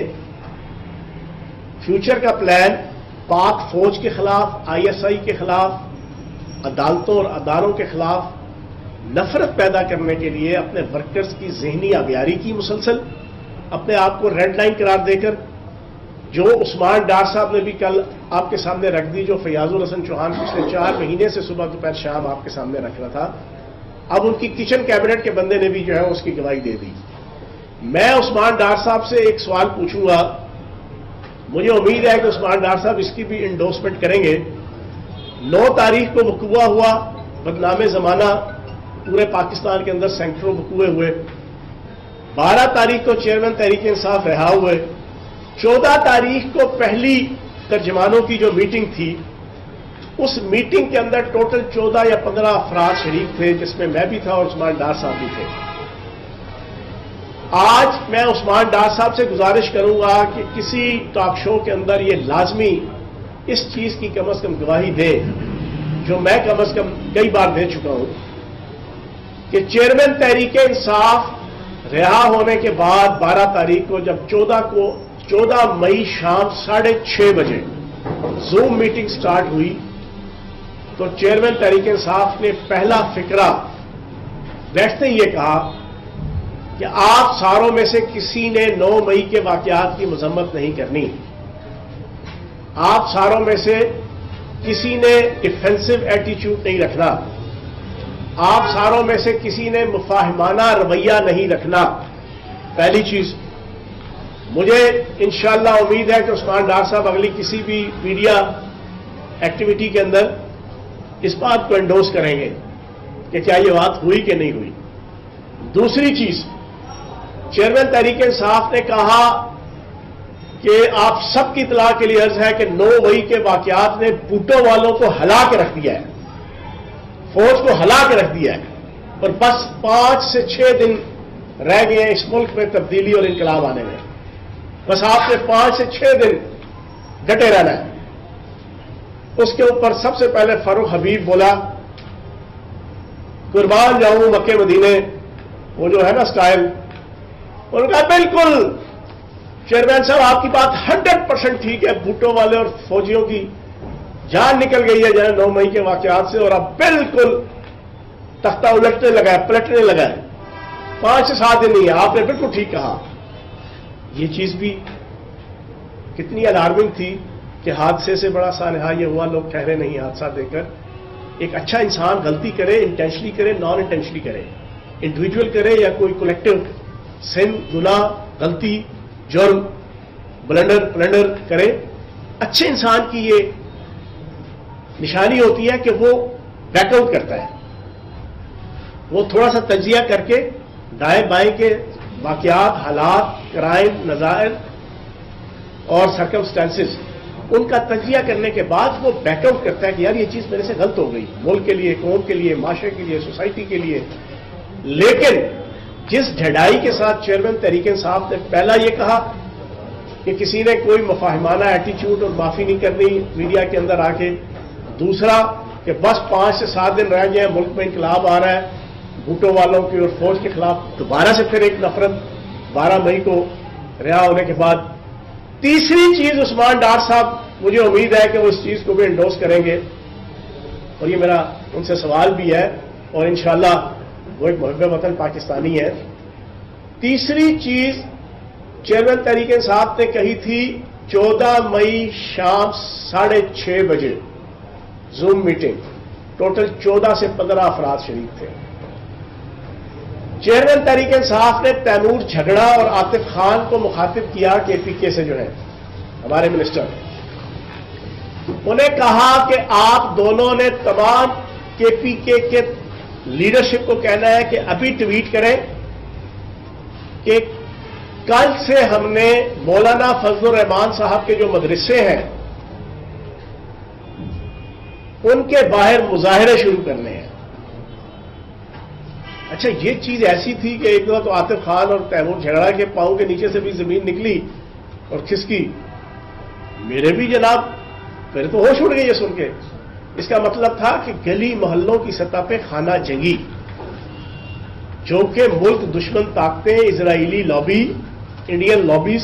فیوچر کا پلان پاک فوج کے خلاف، ISI کے خلاف، عدالتوں اور اداروں کے خلاف نفرت پیدا کرنے کے لیے اپنے ورکرز کی ذہنی آبیاری کی مسلسل، اپنے آپ کو ریڈ لائن قرار دے کر جو عثمان ڈار صاحب نے بھی کل آپ کے سامنے رکھ دی، جو فیاض الحسن چوہان پچھلے 4 مہینے سے صبح دوپہر شام آپ کے سامنے رکھ رہا تھا، اب ان کی کچن کیبنٹ کے بندے نے بھی جو ہے اس کی گواہی دے دی۔ میں عثمان ڈار صاحب سے ایک سوال پوچھوں گا، مجھے امید ہے کہ عثمان ڈار صاحب اس کی بھی انڈورسمنٹ کریں گے۔ 9 تاریخ کو وقوع ہوا بدنام زمانہ، پورے پاکستان کے اندر سینکڑوں وقوع ہوئے۔ 12 تاریخ کو چیئرمین تحریک انصاف رہا ہوئے۔ 14 تاریخ کو پہلی ترجمانوں کی جو میٹنگ تھی، اس میٹنگ کے اندر ٹوٹل 14 یا 15 افراد شریک تھے، جس میں میں بھی تھا اور عثمان ڈار صاحب بھی تھے۔ آج میں عثمان ڈار صاحب سے گزارش کروں گا کہ کسی ٹاک شو کے اندر یہ لازمی اس چیز کی کم از کم گواہی دے، جو میں کم از کم کئی بار دے چکا ہوں، کہ چیئرمین تحریک انصاف رہا ہونے کے بعد 12 تاریخ کو جب 14 مئی شام 6:30 بجے زوم میٹنگ سٹارٹ ہوئی، تو چیئرمین تحریک انصاف نے پہلا فقرہ بیٹھتے ہی یہ کہا کہ آپ ساروں میں سے کسی نے 9 مئی کے واقعات کی مذمت نہیں کرنی، آپ ساروں میں سے کسی نے ڈیفینسو ایٹیچیوڈ نہیں رکھنا، آپ ساروں میں سے کسی نے مفاہمانہ رویہ نہیں رکھنا۔ پہلی چیز، مجھے انشاءاللہ امید ہے کہ عثمان ڈار صاحب اگلی کسی بھی میڈیا ایکٹیویٹی کے اندر اس بات کو انڈورس کریں گے کہ کیا یہ بات ہوئی کہ نہیں ہوئی۔ دوسری چیز، چیئرمین تحریک انصاف نے کہا کہ آپ سب کی اطلاع کے لیے عرض ہے کہ 9 مئی کے واقعات نے بھٹو والوں کو ہلا کے رکھ دیا ہے، فوج کو ہلا کے رکھ دیا ہے، اور بس 5 سے 6 دن رہ گئے ہیں اس ملک میں تبدیلی اور انقلاب آنے میں۔ بس آپ نے 5 سے 6 دن ڈٹے رہنا ہے۔ اس کے اوپر سب سے پہلے فاروق حبیب بولا، قربان جاؤں مکے مدینے، وہ جو ہے نا سٹائل، انہوں نے کہا بالکل چیئرمین صاحب آپ کی بات 100% ٹھیک ہے، بھٹو والے اور فوجیوں کی جان نکل گئی ہے 9 مئی کے واقعات سے، اور اب بالکل تختہ الٹنے لگا ہے، پلٹنے لگا ہے، 5 سے 7 دن نہیں ہے۔ آپ نے بالکل ٹھیک کہا۔ یہ چیز بھی کتنی الارمنگ تھی کہ حادثے سے بڑا سانحہ یہ ہوا، لوگ ٹھہرے نہیں حادثہ دے کر۔ ایک اچھا انسان غلطی کرے، انٹینشنلی کرے، نان انٹینشنلی کرے، انڈیویجول کرے یا کوئی کولیکٹیو، سن، گناہ، غلطی، جرم، بلنڈر کرے، اچھے انسان کی یہ نشانی ہوتی ہے کہ وہ بیک آؤٹ کرتا ہے، وہ تھوڑا سا تجزیہ کر کے دائیں بائیں کے واقعات، حالات، کرائم، نظائر اور سرکمسٹانسز، ان کا تجزیہ کرنے کے بعد وہ بیک آؤٹ کرتا ہے کہ یار یہ چیز میرے سے غلط ہو گئی، ملک کے لیے، قوم کے لیے، معاشرے کے لیے، سوسائٹی کے لیے۔ لیکن جس ڈھڑائی کے ساتھ چیئرمین تحریک انصاف نے پہلا یہ کہا کہ کسی نے کوئی مفاہمانہ ایٹیچیوڈ اور معافی نہیں کرنی میڈیا کے اندر آ کے، دوسرا کہ بس 5 سے 7 دن رہ گئے، ملک میں انقلاب آ رہا ہے، بھٹو والوں کی اور فوج کے خلاف دوبارہ سے پھر ایک نفرت 12 مئی کو رہا ہونے کے بعد۔ تیسری چیز، عثمان ڈار صاحب مجھے امید ہے کہ وہ اس چیز کو بھی انڈورس کریں گے، اور یہ میرا ان سے سوال بھی ہے، اور انشاءاللہ وہ ایک محب وطن پاکستانی ہے۔ تیسری چیز چیئرمین تحریک انصاف نے کہی تھی 14 مئی شام 6:30 بجے زوم میٹنگ، ٹوٹل 14 سے 15 افراد شریک تھے۔ چیئرمین تحریک انصاف نے تیمور جھگڑا اور عاطف خان کو مخاطب کیا، کے پی کے سے جو ہے ہمارے منسٹر، انہیں کہا کہ آپ دونوں نے تمام کے پی کے لیڈرشپ کو کہنا ہے کہ ابھی ٹویٹ کریں کہ کل سے ہم نے مولانا فضل الرحمان صاحب کے جو مدرسے ہیں ان کے باہر مظاہرے شروع کرنے ہیں۔ اچھا، یہ چیز ایسی تھی کہ ایک دفعہ تو عاطف خان اور تیمور جھگڑا کے پاؤں کے نیچے سے بھی زمین نکلی اور کھسکی، میرے بھی جناب میرے تو ہوش اڑ گئی یہ سن کے۔ اس کا مطلب تھا کہ گلی محلوں کی سطح پہ خانہ جنگی، جو کہ ملک دشمن طاقتیں، اسرائیلی لابی، انڈین لابیز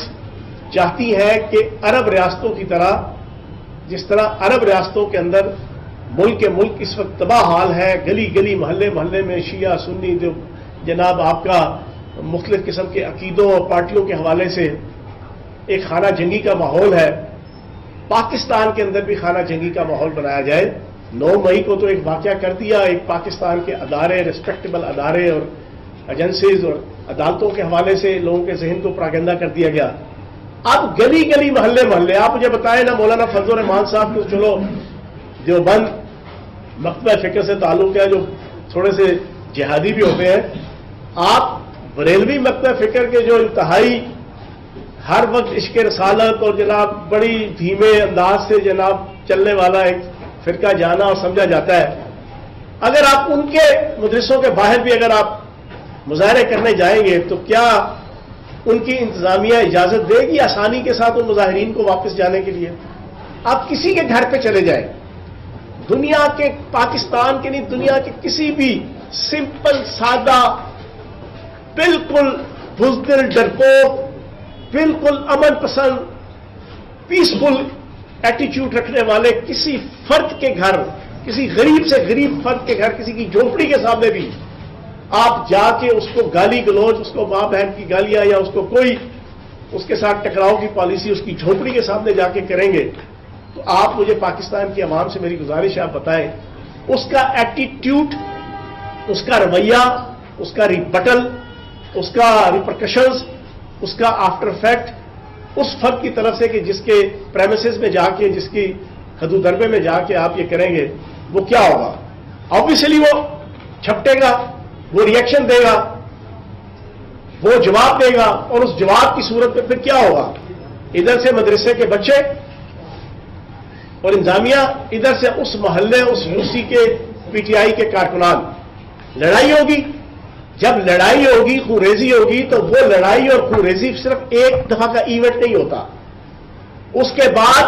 چاہتی ہیں کہ عرب ریاستوں کی طرح، جس طرح عرب ریاستوں کے اندر ملک اس وقت تباہ حال ہے، گلی گلی محلے محلے میں شیعہ سنی جو جناب آپ کا مختلف قسم کے عقیدوں اور پارٹیوں کے حوالے سے ایک خانہ جنگی کا ماحول ہے، پاکستان کے اندر بھی خانہ جنگی کا ماحول بنایا جائے۔ 9 مئی کو تو ایک واقعہ کر دیا، ایک پاکستان کے ادارے، ریسپیکٹیبل ادارے اور ایجنسیز اور عدالتوں کے حوالے سے لوگوں کے ذہن کو پراگندہ کر دیا گیا۔ اب گلی گلی محلے محلے آپ مجھے بتائیں نا، مولانا فضل الرحمان صاحب کو چلو دیوبند مکتبہ فکر سے تعلق ہے، جو تھوڑے سے جہادی بھی ہوتے ہیں، آپ بریلوی مکتبہ فکر کے جو انتہائی ہر وقت عشق رسالت اور جناب بڑی دھیمے انداز سے جناب چلنے والا ایک فرقہ جانا اور سمجھا جاتا ہے، اگر آپ ان کے مدرسوں کے باہر بھی اگر آپ مظاہرے کرنے جائیں گے تو کیا ان کی انتظامیہ اجازت دے گی آسانی کے ساتھ ان مظاہرین کو واپس جانے کے لیے؟ آپ کسی کے گھر پہ چلے جائیں، دنیا کے، پاکستان کے نہیں، دنیا کے کسی بھی سمپل سادہ بالکل بزدل ڈرپوک بالکل امن پسند پیسفل ایٹیچیوڈ رکھنے والے کسی فرد کے گھر، کسی غریب سے غریب فرد کے گھر، کسی کی جھونپڑی کے سامنے بھی آپ جا کے اس کو گالی گلوچ، اس کو ماں بہن کی گالیاں یا اس کو کوئی اس کے ساتھ ٹکراؤ کی پالیسی اس کی جھونپڑی کے سامنے جا کے کریں گے تو آپ مجھے پاکستان کی عوام سے میری گزارش ہے، آپ بتائیں اس کا ایٹیٹیوڈ، اس کا رویہ، اس کا ریبٹل، اس کا ریپرکشنز، اس کا آفٹر افیکٹ اس فرد کی طرف سے کہ جس کے پریمیسز میں جا کے، جس کی حدود دربے میں جا کے آپ یہ کریں گے، وہ کیا ہوگا؟ آبویسلی وہ چھپٹے گا، وہ ریئیکشن دے گا، وہ جواب دے گا، اور اس جواب کی صورت میں پھر کیا ہوگا؟ ادھر سے مدرسے کے بچے اور انتظامیہ، ادھر سے اس محلے، اس یوسی کے پی ٹی آئی کے کارکنان، لڑائی ہوگی۔ جب لڑائی ہوگی، خوریزی ہوگی، تو وہ لڑائی اور خوریزی صرف ایک دفعہ کا ایونٹ نہیں ہوتا، اس کے بعد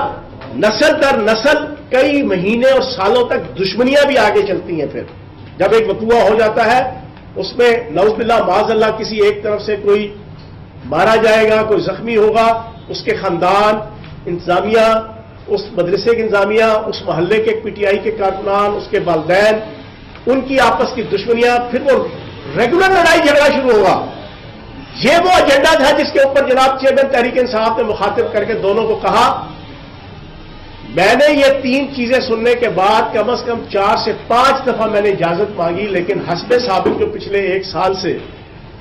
نسل در نسل کئی مہینے اور سالوں تک دشمنیاں بھی آگے چلتی ہیں۔ پھر جب ایک وقوع ہو جاتا ہے، اس میں نعوذ باللہ معاذ اللہ کسی ایک طرف سے کوئی مارا جائے گا، کوئی زخمی ہوگا، اس کے خاندان، انتظامیہ، اس مدرسے کی انتظامیہ، اس محلے کے پی ٹی آئی کے کارکنان، اس کے والدین، ان کی آپس کی دشمنیاں، پھر وہ ریگولر لڑائی جھگڑا شروع ہوگا۔ یہ وہ ایجنڈا تھا جس کے اوپر جناب چیئرمین تحریک انصاف نے مخاطب کر کے دونوں کو کہا، میں نے یہ 3 چیزیں سننے کے بعد کم از کم 4 سے 5 دفعہ میں نے اجازت مانگی، لیکن حسب ثابت جو پچھلے 1 سال سے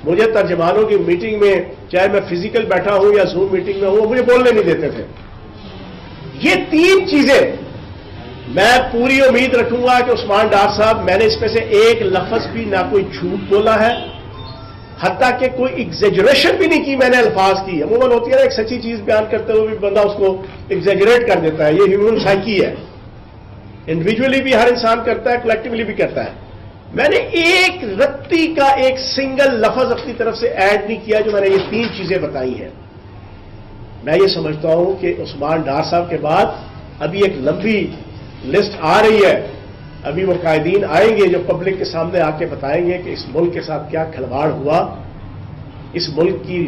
مجھے ترجمانوں کی میٹنگ میں، چاہے میں فزیکل بیٹھا ہوں یا زوم میٹنگ میں ہوں، وہ مجھے بولنے نہیں دیتے تھے۔ یہ 3 چیزیں میں پوری امید رکھوں گا کہ عثمان ڈار صاحب، میں نے اس میں سے ایک لفظ بھی نہ کوئی جھوٹ بولا ہے، حتیٰ کہ کوئی ایگزیجریشن بھی نہیں کی میں نے الفاظ کی۔ عموماً ہوتی ہے نا، ایک سچی چیز بیان کرتے ہوئے بھی بندہ اس کو ایگزیجریٹ کر دیتا ہے، یہ ہیومن سائیکی ہے، انڈیویجولی بھی ہر انسان کرتا ہے، کلیکٹیولی بھی کرتا ہے۔ میں نے ایک رتی کا ایک سنگل لفظ اپنی طرف سے ایڈ نہیں کیا جو میں نے یہ 3 چیزیں بتائی ہیں۔ میں یہ سمجھتا ہوں کہ عثمان ڈار صاحب کے بعد ابھی ایک لمبی لسٹ آ رہی ہے، ابھی وہ قائدین آئیں گے جو پبلک کے سامنے آ کے بتائیں گے کہ اس ملک کے ساتھ کیا کھلواڑ ہوا، اس ملک کی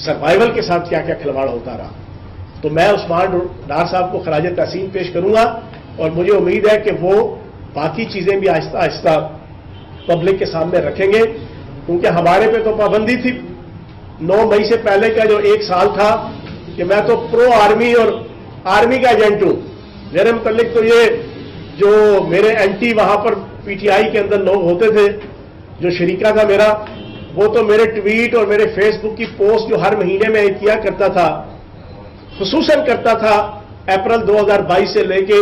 سروائیول کے ساتھ کیا کیا کھلواڑ ہوتا رہا۔ تو میں عثمان ڈار صاحب کو خراج تحسین پیش کروں گا، اور مجھے امید ہے کہ وہ باقی چیزیں بھی آہستہ آہستہ پبلک کے سامنے رکھیں گے، کیونکہ ہمارے پہ تو پابندی تھی 9 مئی سے پہلے کا جو 1 سال تھا کہ میں تو پرو آرمی اور آرمی کا ایجنٹ ہوں، میرے متعلق تو یہ جو میرے اینٹی وہاں پر پی ٹی آئی کے اندر لوگ ہوتے تھے، جو شریکہ تھا میرا، وہ تو میرے ٹویٹ اور میرے فیس بک کی پوسٹ جو ہر مہینے میں کیا کرتا تھا، خصوصاً کرتا تھا اپریل 2022 سے لے کے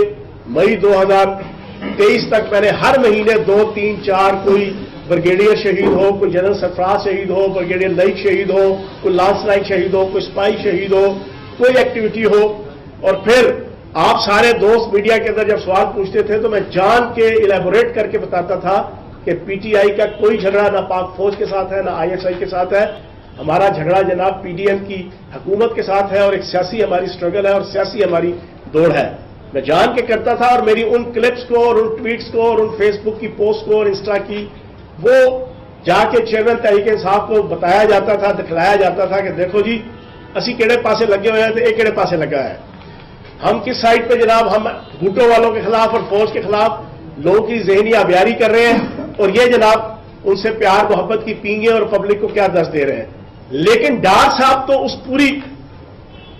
مئی 2023 تک، میں نے ہر مہینے 2 3 4 کوئی بریگیڈیئر شہید ہو، کوئی جنرل سرفراز شہید ہو، بریگیڈیئر لائک شہید ہو، کوئی لانس نائک شہید ہو، کوئی سپاہی شہید ہو، کوئی ایکٹیویٹی ہو، اور پھر آپ سارے دوست میڈیا کے اندر جب سوال پوچھتے تھے تو میں جان کے الیبوریٹ کر کے بتاتا تھا کہ پی ٹی آئی کا کوئی جھگڑا نہ پاک فوج کے ساتھ ہے، نہ آئی ایس آئی کے ساتھ ہے، ہمارا جھگڑا جناب پی ڈی ایم کی حکومت کے ساتھ ہے، اور ایک سیاسی ہماری سٹرگل ہے اور سیاسی ہماری دوڑ ہے۔ میں جان کے کرتا تھا، اور میری ان کلپس کو اور ان ٹویٹس کو اور ان فیس بک کی پوسٹ کو اور انسٹا کی، وہ جا کے چیئرمین تحریک انصاف کو بتایا جاتا تھا، دکھلایا جاتا تھا کہ دیکھو جی اسی کہڑے پاسے لگے ہوئے ہیں تو ایک کہڑے پاسے لگا ہے، ہم کس سائڈ پہ جناب، ہم بھوٹو والوں کے خلاف اور فوج کے خلاف لوگوں کی ذہنی آبیاری کر رہے ہیں، اور یہ جناب ان سے پیار محبت کی پینگیں اور پبلک کو کیا درس دے رہے ہیں۔ لیکن ڈار صاحب تو اس پوری